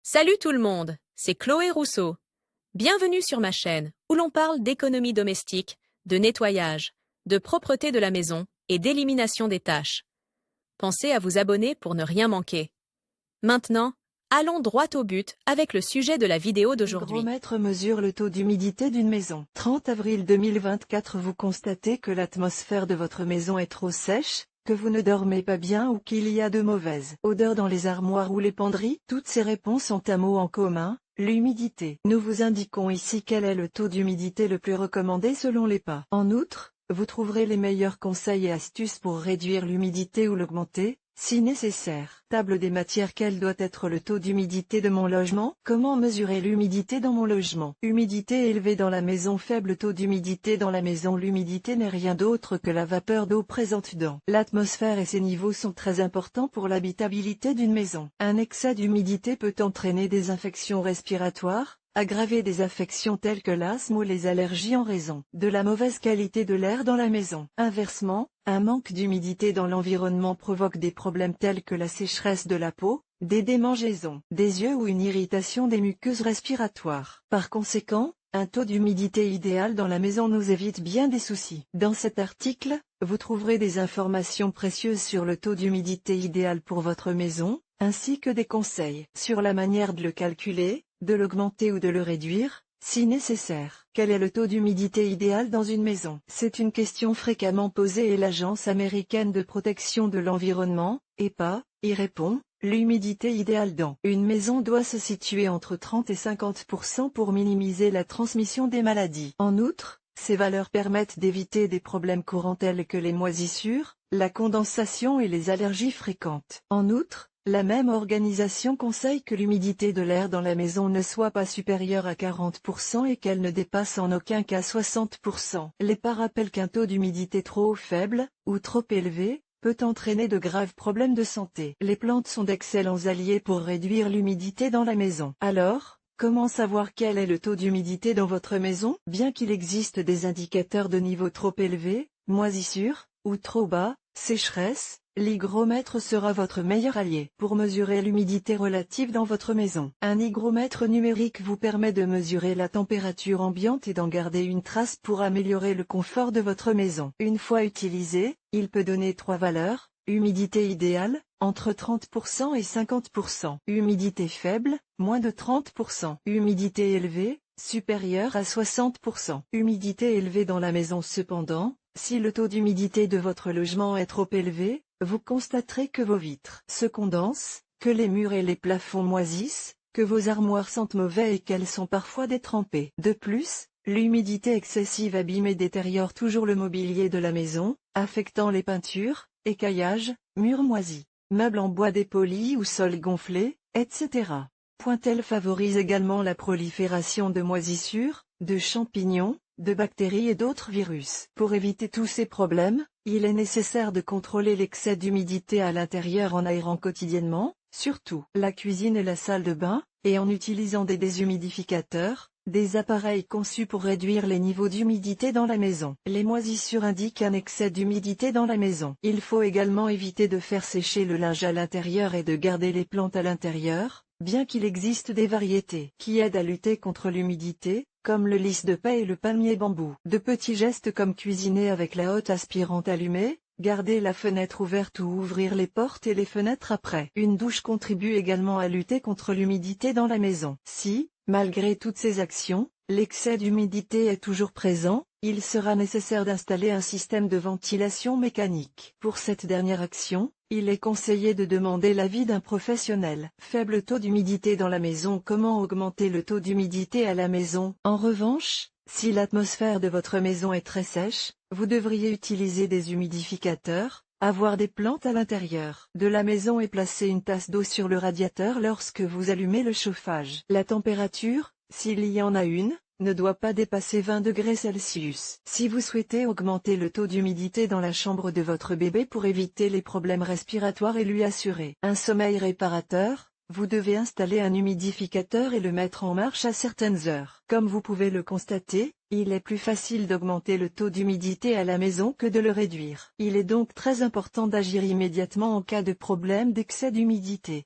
Salut tout le monde, c'est Chloé Rousseau. Bienvenue sur ma chaîne où l'on parle d'économie domestique, de nettoyage, de propreté de la maison et d'élimination des tâches. Pensez à vous abonner pour ne rien manquer. Maintenant, allons droit au but avec le sujet de la vidéo d'aujourd'hui. L'hygromètre mesure le taux d'humidité d'une maison. 30 avril 2024. Vous constatez que l'atmosphère de votre maison est trop sèche, que vous ne dormez pas bien ou qu'il y a de mauvaises odeurs dans les armoires ou les penderies. Toutes ces réponses ont un mot en commun, l'humidité. Nous vous indiquons ici quel est le taux d'humidité le plus recommandé selon les pas. En outre, vous trouverez les meilleurs conseils et astuces pour réduire l'humidité ou l'augmenter, si nécessaire. Table des matières. Quel doit être le taux d'humidité de mon logement? Comment mesurer l'humidité dans mon logement? Humidité élevée dans la maison. Faible taux d'humidité dans la maison. L'humidité n'est rien d'autre que la vapeur d'eau présente dans l'atmosphère et ses niveaux sont très importants pour l'habitabilité d'une maison. Un excès d'humidité peut entraîner des infections respiratoires, aggraver des affections telles que l'asthme ou les allergies en raison de la mauvaise qualité de l'air dans la maison. Inversement, un manque d'humidité dans l'environnement provoque des problèmes tels que la sécheresse de la peau, des démangeaisons des yeux ou une irritation des muqueuses respiratoires. Par conséquent, un taux d'humidité idéal dans la maison nous évite bien des soucis. Dans cet article, vous trouverez des informations précieuses sur le taux d'humidité idéal pour votre maison, ainsi que des conseils sur la manière de le calculer, de l'augmenter ou de le réduire, si nécessaire. Quel est le taux d'humidité idéal dans une maison? C'est une question fréquemment posée et l'Agence américaine de protection de l'environnement, EPA, y répond. L'humidité idéale dans une maison doit se situer entre 30 et 50% pour minimiser la transmission des maladies. En outre, ces valeurs permettent d'éviter des problèmes courants tels que les moisissures, la condensation et les allergies fréquentes. En outre, la même organisation conseille que l'humidité de l'air dans la maison ne soit pas supérieure à 40% et qu'elle ne dépasse en aucun cas 60%. L'EPA rappelle qu'un taux d'humidité trop faible, ou trop élevé, peut entraîner de graves problèmes de santé. Les plantes sont d'excellents alliés pour réduire l'humidité dans la maison. Alors, comment savoir quel est le taux d'humidité dans votre maison? Bien qu'il existe des indicateurs de niveau trop élevé, moisissure, ou trop bas, sécheresse, l'hygromètre sera votre meilleur allié pour mesurer l'humidité relative dans votre maison. Un hygromètre numérique vous permet de mesurer la température ambiante et d'en garder une trace pour améliorer le confort de votre maison. Une fois utilisé, il peut donner 3 valeurs: humidité idéale, entre 30% et 50%. Humidité faible, moins de 30%. Humidité élevée, supérieure à 60%. Humidité élevée dans la maison. Cependant, si le taux d'humidité de votre logement est trop élevé, vous constaterez que vos vitres se condensent, que les murs et les plafonds moisissent, que vos armoires sentent mauvais et qu'elles sont parfois détrempées. De plus, l'humidité excessive abîme et détériore toujours le mobilier de la maison, affectant les peintures, écaillages, murs moisis, meubles en bois dépoli ou sols gonflés, etc. Elle favorise également la prolifération de moisissures, de champignons, de bactéries et d'autres virus. Pour éviter tous ces problèmes, il est nécessaire de contrôler l'excès d'humidité à l'intérieur en aérant quotidiennement, surtout la cuisine et la salle de bain, et en utilisant des déshumidificateurs, des appareils conçus pour réduire les niveaux d'humidité dans la maison. Les moisissures indiquent un excès d'humidité dans la maison. Il faut également éviter de faire sécher le linge à l'intérieur et de garder les plantes à l'intérieur, bien qu'il existe des variétés qui aident à lutter contre l'humidité, comme le lys de paix et le palmier bambou. De petits gestes comme cuisiner avec la hotte aspirante allumée, garder la fenêtre ouverte ou ouvrir les portes et les fenêtres après une douche contribue également à lutter contre l'humidité dans la maison. Si, malgré toutes ces actions, l'excès d'humidité est toujours présent, il sera nécessaire d'installer un système de ventilation mécanique. Pour cette dernière action, il est conseillé de demander l'avis d'un professionnel. Faible taux d'humidité dans la maison. Comment augmenter le taux d'humidité à la maison? En revanche, si l'atmosphère de votre maison est très sèche, vous devriez utiliser des humidificateurs, avoir des plantes à l'intérieur de la maison et placer une tasse d'eau sur le radiateur lorsque vous allumez le chauffage. La température, s'il y en a une, ne doit pas dépasser 20 degrés Celsius. Si vous souhaitez augmenter le taux d'humidité dans la chambre de votre bébé pour éviter les problèmes respiratoires et lui assurer un sommeil réparateur, vous devez installer un humidificateur et le mettre en marche à certaines heures. Comme vous pouvez le constater, il est plus facile d'augmenter le taux d'humidité à la maison que de le réduire. Il est donc très important d'agir immédiatement en cas de problème d'excès d'humidité.